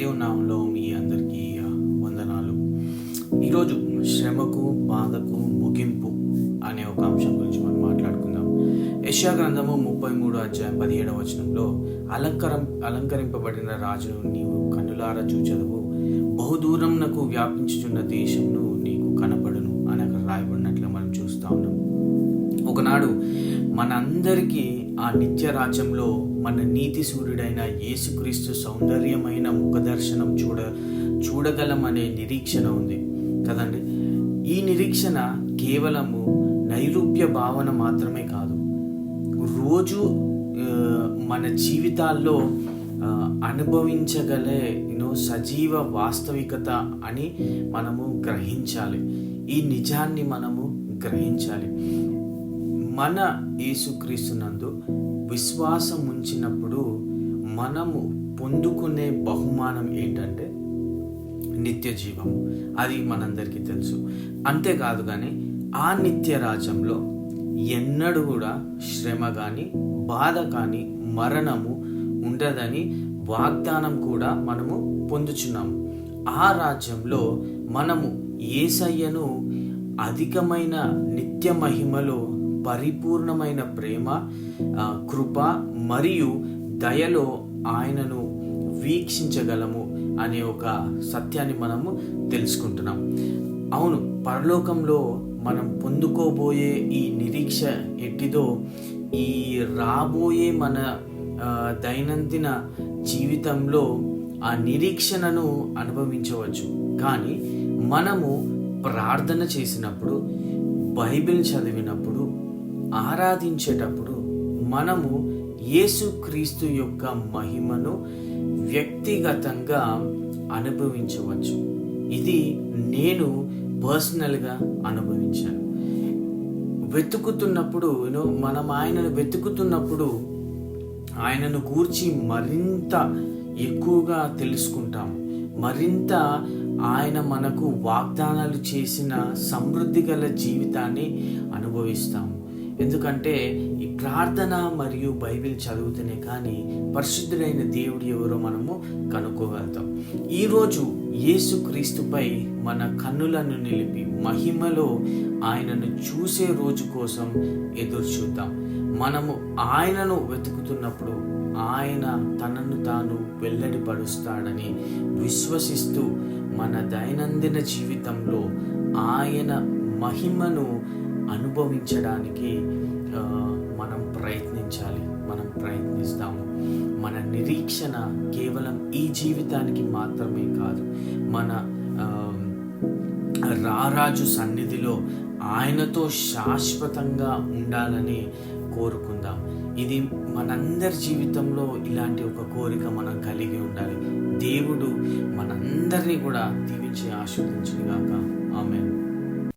దేవుని నామంలో మీ అందరికీ వందనాలు. ఈరోజు శ్రమకు బాధకు ముగింపు అనే ఒక అంశం గురించి మనం మాట్లాడుకుందాం. యెషయా గ్రంథము 33:17 అలంకరింపబడిన రాజును నీవు కన్నులారా చూచెదవు, బహుదూరం నాకు వ్యాపించుచున్న దేశంను నీకు కనపడును అని అక్కడ రాయబడినట్లు మనం చూస్తూ ఉన్నాం. ఒకనాడు మనందరికీ ఆ నిత్య రాజ్యంలో మన నీతి సూర్యుడైన యేసుక్రీస్తు సౌందర్యమైన ముఖదర్శనం చూడగలమనే నిరీక్షణ ఉంది కదండి. ఈ నిరీక్షణ కేవలము నైరూప్య భావన మాత్రమే కాదు, రోజు మన జీవితాల్లో అనుభవించగలే సజీవ వాస్తవికత అని మనము గ్రహించాలి. ఈ నిజాన్ని మనము గ్రహించాలి. మన యేసుక్రీస్తునందు విశ్వాసం ఉంచినప్పుడు మనము పొందుకునే బహుమానం ఏంటంటే నిత్య జీవము. అది మనందరికీ తెలుసు. అంతేకాదు కానీ ఆ నిత్య రాజ్యంలో ఎన్నడూ కూడా శ్రమ కానీ బాధ కానీ మరణము ఉండదని వాగ్దానం కూడా మనము పొందుచున్నాము. ఆ రాజ్యంలో మనము యేసయ్యను అధికమైన నిత్య మహిమలో పరిపూర్ణమైన ప్రేమ, కృప మరియు దయలో ఆయనను వీక్షించగలము అనే ఒక సత్యాన్ని మనము తెలుసుకుంటున్నాం. అవును, పరలోకంలో మనం పొందుకోబోయే ఈ నిరీక్ష ఎట్టిదో ఈ రాబోయే మన దైనందిన జీవితంలో ఆ నిరీక్షణను అనుభవించవచ్చు. కానీ మనము ప్రార్థన చేసినప్పుడు, బైబిల్ చదివినప్పుడు, ఆరాధించేటప్పుడు మనము యేసుక్రీస్తు యొక్క మహిమను వ్యక్తిగతంగా అనుభవించవచ్చు. ఇది నేను పర్సనల్గా అనుభవించాను. వెతుకుతున్నప్పుడు మనం ఆయనను వెతుకుతున్నప్పుడు ఆయనను గూర్చి మరింత ఎక్కువగా తెలుసుకుంటాము. మరింత ఆయన మనకు వాగ్దానాలు చేసిన సమృద్ధి గల జీవితాన్ని అనుభవిస్తాము. ఎందుకంటే ఈ ప్రార్థన మరియు బైబిల్ చదువుతూనే కానీ పరిశుద్ధుడైన దేవుడు ఎవరో మనము కనుక్కోగలుగుతాం. ఈరోజు యేసుక్రీస్తుపై మన కన్నులను నిలిపి మహిమలో ఆయనను చూసే రోజు కోసం ఎదురు చూద్దాం. మనము ఆయనను వెతుకుతున్నప్పుడు ఆయన తనను తాను వెల్లడిపరుస్తాడని విశ్వసిస్తూ మన దైనందిన జీవితంలో ఆయన మహిమను అనుభవించడానికి మనం ప్రయత్నించాలి. మనం ప్రయత్నిస్తాము. మన నిరీక్షణ కేవలం ఈ జీవితానికి మాత్రమే కాదు, మన రారాజు సన్నిధిలో ఆయనతో శాశ్వతంగా ఉండాలని కోరుకుందాం. ఇది మనందరి జీవితంలో ఇలాంటి ఒక కోరిక మనం కలిగి ఉండాలి. దేవుడు మనందరినీ కూడా దీవించి ఆశీర్వదించును గాక. ఆమేన్.